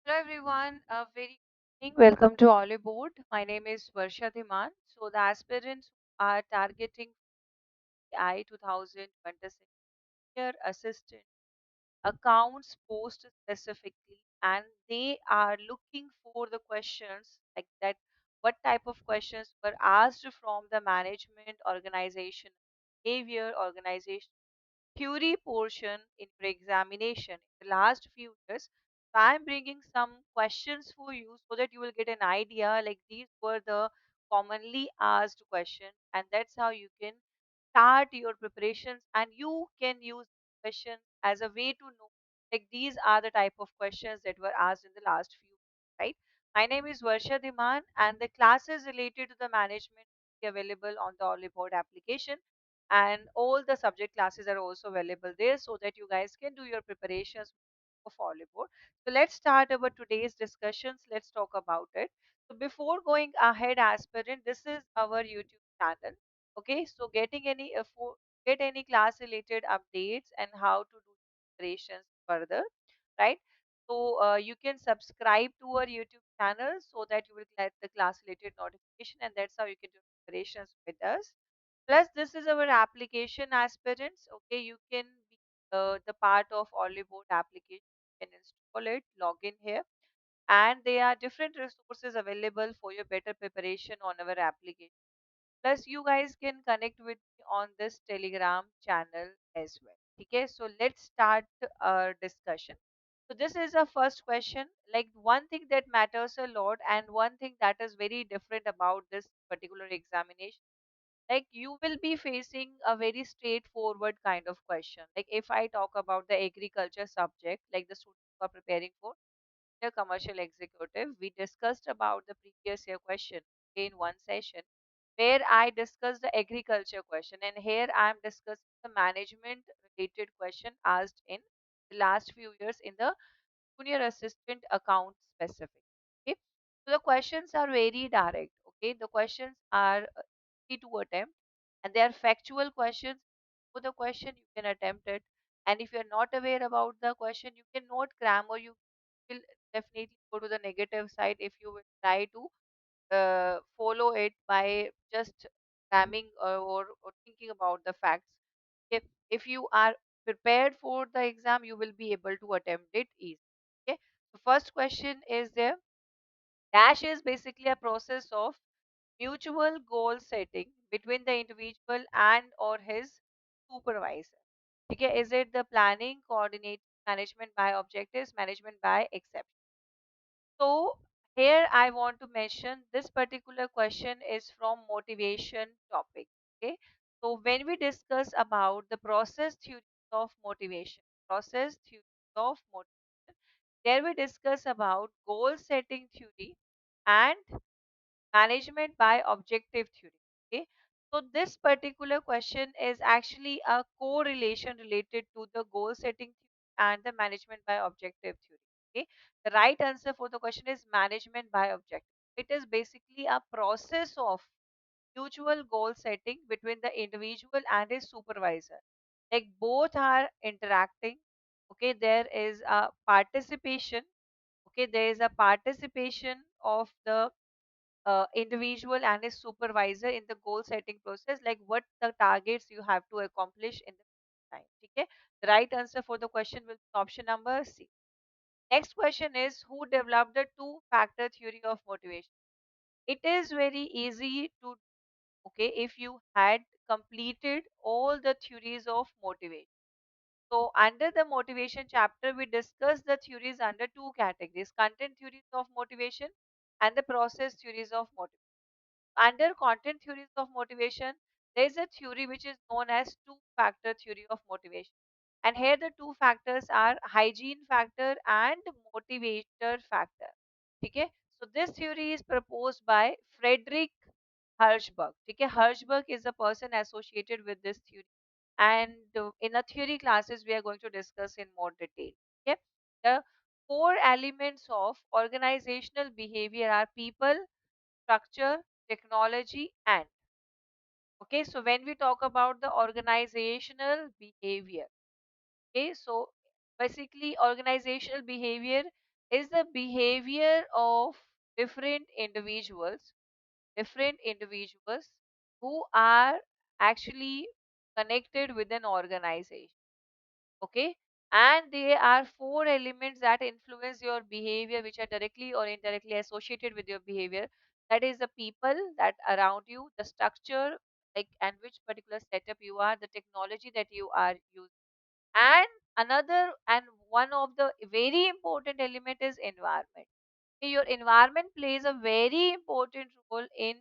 Hello everyone, a very good evening. Welcome to Oliveboard. My name is Varsha Dhiman. So the aspirants are targeting I 2026 year assistant accounts post specifically, and they are looking for the questions like that. What type of questions were asked from the management, organization, behavior, organization theory portion in your examination in the last few years. So I'm bringing some questions for you so that you will get an idea like these were the commonly asked questions, and that's how you can start your preparations and you can use questions as a way to know like these are the type of questions that were asked in the last few years, right? My name is Varsha Dhiman and the classes related to the management will be available on the Oliveboard application, and all the subject classes are also available there so that you guys can do your preparations for Oliveboard. So let's start our today's discussions. Let's talk about it. So before going ahead, aspirant, this is our YouTube channel. Okay, so get any class related updates and how to do preparations further, right? So you can subscribe to our YouTube channel so that you will get the class related notification, and that's how you can do preparations with us. Plus, this is our application aspirants. Okay, you can be the part of Oliveboard application. You can install it, log in here, and there are different resources available for your better preparation on our application. Plus, you guys can connect with me on this Telegram channel as well. Okay, so let's start our discussion. So this is a first question. Like one thing that matters a lot, and one thing that is very different about this particular examination, like you will be facing a very straightforward kind of question. Like if I talk about the agriculture subject, like the students who are preparing for the commercial executive, we discussed about the previous year question in one session where I discussed the agriculture question, and here I am discussing the management related question asked in the last few years in the junior assistant account specific. Okay, so the questions are very direct. Okay, the questions are easy to attempt and they are factual questions. For the question, you can attempt it, and if you are not aware about the question, you can note grammar. You will definitely go to the negative side if you will try to follow it by just cramming or thinking about the facts. If you are prepared for the exam, you will be able to attempt it easily. Okay. The first question is there. Dash is basically a process of mutual goal setting between the individual and or his supervisor. Okay. Is it the planning, coordinate, management by objectives, management by exception? So here I want to mention this particular question is from motivation topic. Okay. So when we discuss about the process theory of motivation, process theory of motivation, there we discuss about goal setting theory and management by objective theory. Okay. So this particular question is actually a correlation related to the goal setting theory and the management by objective theory. Okay. The right answer for the question is management by objective. It is basically a process of mutual goal setting between the individual and his supervisor. Like both are interacting. Okay, there is a participation. Okay, there is a participation of the individual and his supervisor in the goal setting process, like what the targets you have to accomplish in the time. Okay, the right answer for the question will be option number C. Next question is who developed the two factor theory of motivation? It is very easy to, okay, if you had completed all the theories of motivation. So under the motivation chapter, we discussed the theories under two categories: content theories of motivation and the process theories of motivation. Under content theories of motivation, there is a theory which is known as two factor theory of motivation. And here the two factors are hygiene factor and motivator factor. Okay. So this theory is proposed by Frederick Hirschberg. Okay. Hirschberg is the person associated with this theory. And in the theory classes, we are going to discuss in more detail. Okay. The core elements of organizational behavior are people, structure, technology, and. Okay, so when we talk about the organizational behavior, okay, so basically organizational behavior is the behavior of different individuals, different individuals who are actually connected with an organization. Okay, and there are four elements that influence your behavior, which are directly or indirectly associated with your behavior. That is the people that around you, the structure, like, and which particular setup you are, the technology that you are using, and another and one of the very important element is environment. Okay, your environment plays a very important role in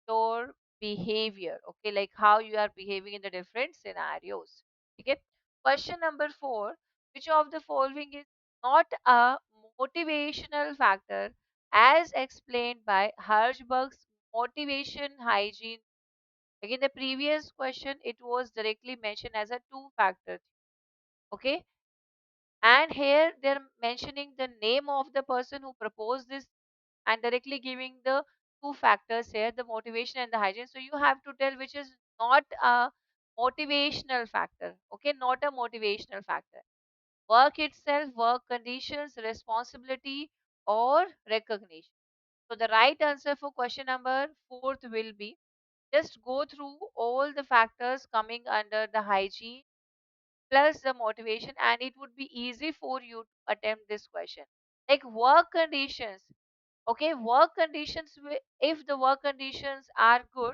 your behavior. Okay, like how you are behaving in the different scenarios. Okay, question number 4: which of the following is not a motivational factor as explained by Hirschberg's motivation hygiene? Again, the previous question, it was directly mentioned as a two factor. Okay, and here they're mentioning the name of the person who proposed this and directly giving the two factors here, the motivation and the hygiene. So you have to tell which is not a motivational factor. Okay, not a motivational factor. Work itself, work conditions, responsibility, or recognition. So the right answer for question number fourth will be, just go through all the factors coming under the hygiene plus the motivation, and it would be easy for you to attempt this question. Like work conditions. Okay, work conditions, if the work conditions are good,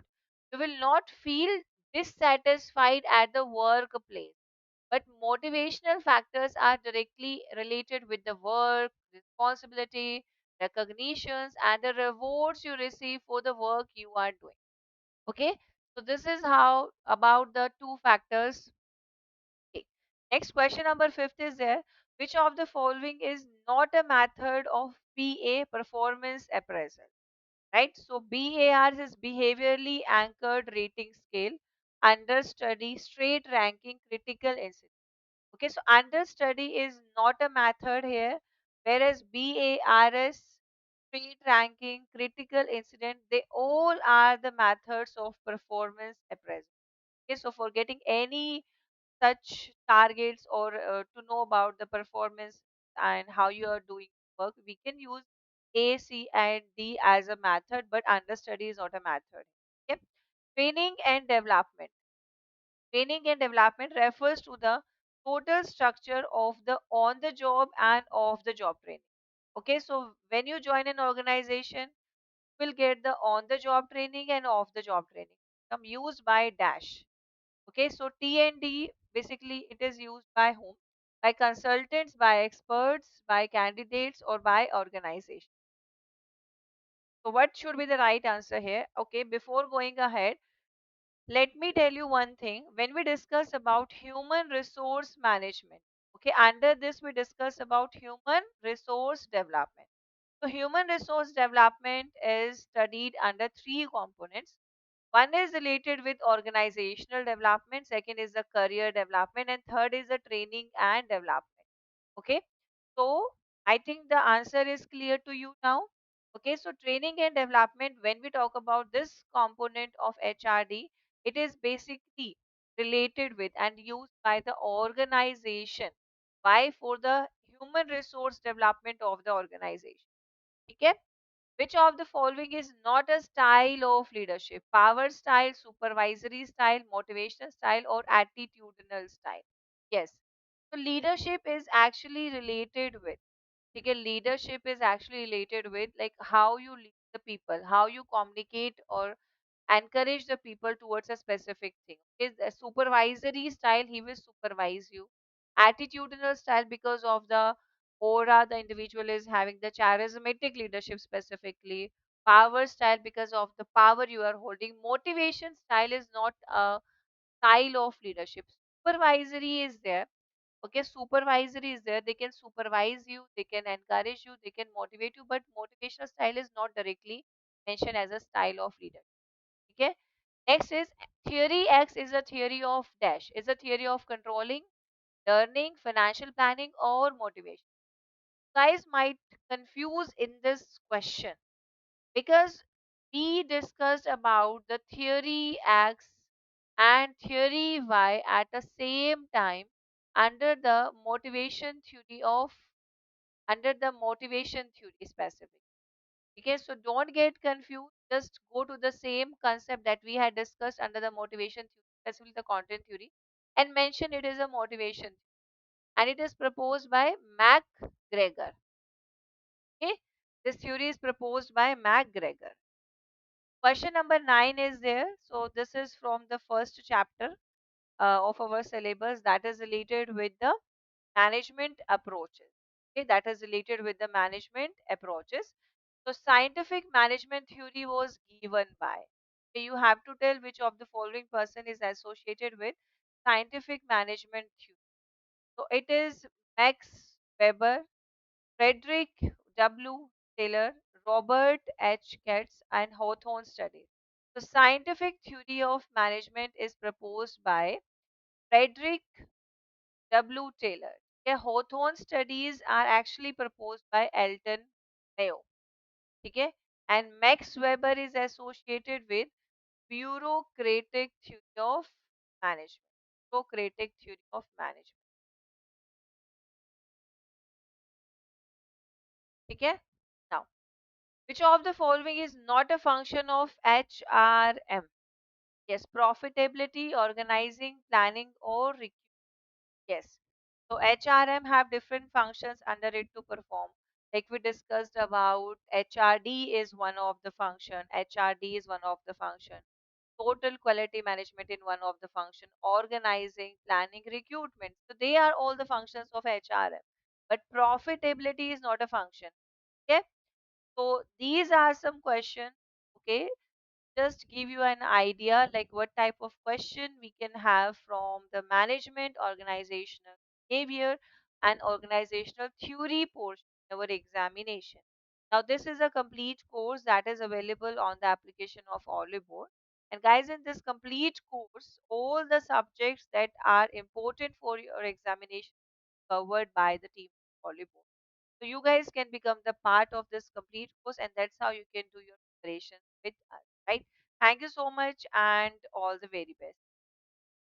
you will not feel dissatisfied at the workplace. But motivational factors are directly related with the work, responsibility, recognitions, and the rewards you receive for the work you are doing. Okay, so this is how about the two factors. Okay. Next question number fifth is there. Which of the following is not a method of PA, performance appraisal? Right? So BAR is behaviorally anchored rating scale, understudy, straight ranking, critical incident. Okay, so understudy is not a method here, whereas BARS, straight ranking, critical incident, they all are the methods of performance appraisal. Okay, so for getting any such targets or to know about the performance and how you are doing work, we can use A, C, and D as a method, but understudy is not a method. Okay. Training and development. Training and development refers to the total structure of the on the job and off the job training. Okay, so when you join an organization, you will get the on the job training and off the job training. Some used by dash. Okay, so T&D basically it is used by whom? By consultants, by experts, by candidates, or by organization. So what should be the right answer here? Okay, before going ahead, let me tell you one thing. When we discuss about human resource management, okay, under this we discuss about human resource development. So human resource development is studied under three components. One is related with organizational development, second is the career development, and third is the training and development. Okay, so I think the answer is clear to you now. Okay, so training and development, when we talk about this component of HRD, it is basically related with and used by the organization. Why? For the human resource development of the organization. Okay, which of the following is not a style of leadership? Power style, supervisory style, motivational style, or attitudinal style? Yes. So leadership is actually related with, okay, leadership is actually related with like how you lead the people, how you communicate or encourage the people towards a specific thing. His supervisory style, he will supervise you. Attitudinal style, because of the aura the individual is having, the charismatic leadership specifically. Power style, because of the power you are holding. Motivation style is not a style of leadership. Supervisory is there. Okay, supervisory is there. They can supervise you, they can encourage you, they can motivate you, but motivational style is not directly mentioned as a style of leader. Okay, next is theory X is a theory of dash, is a theory of controlling, learning, financial planning, or motivation. Guys might confuse in this question because we discussed about the theory X and theory Y at the same time under the motivation theory of under the motivation theory specific. Okay, so don't get confused. Just go to the same concept that we had discussed under the motivation theory, specifically the content theory, and mention it is a motivation. And it is proposed by MacGregor. Okay, this theory is proposed by MacGregor. Question number 9 is there. So this is from the first chapter of our syllabus, that is related with the management approaches. Okay, that is related with the management approaches. So scientific management theory was given by. Okay, you have to tell which of the following person is associated with scientific management theory. So it is Max Weber, Frederick W. Taylor, Robert H. Katz, and Hawthorne studies. The scientific theory of management is proposed by Frederick W. Taylor. The Hawthorne studies are actually proposed by Elton Mayo. Okay? And Max Weber is associated with bureaucratic theory of management. Bureaucratic theory of management. Okay? Now, which of the following is not a function of HRM? Yes, profitability, organizing, planning, or yes. So HRM have different functions under it to perform. Like we discussed about HRD is one of the function, HRD is one of the function, total quality management in one of the function, organizing, planning, recruitment. So they are all the functions of HRM. But profitability is not a function. Okay. So these are some questions. Okay, just give you an idea like what type of question we can have from the management, organizational behavior, and organizational theory portion of our examination. Now this is a complete course that is available on the application of Oliveboard. And guys, in this complete course, all the subjects that are important for your examination covered by the team of Oliveboard. So you guys can become the part of this complete course, and that's how you can do your preparation with us, right? Thank you so much and all the very best.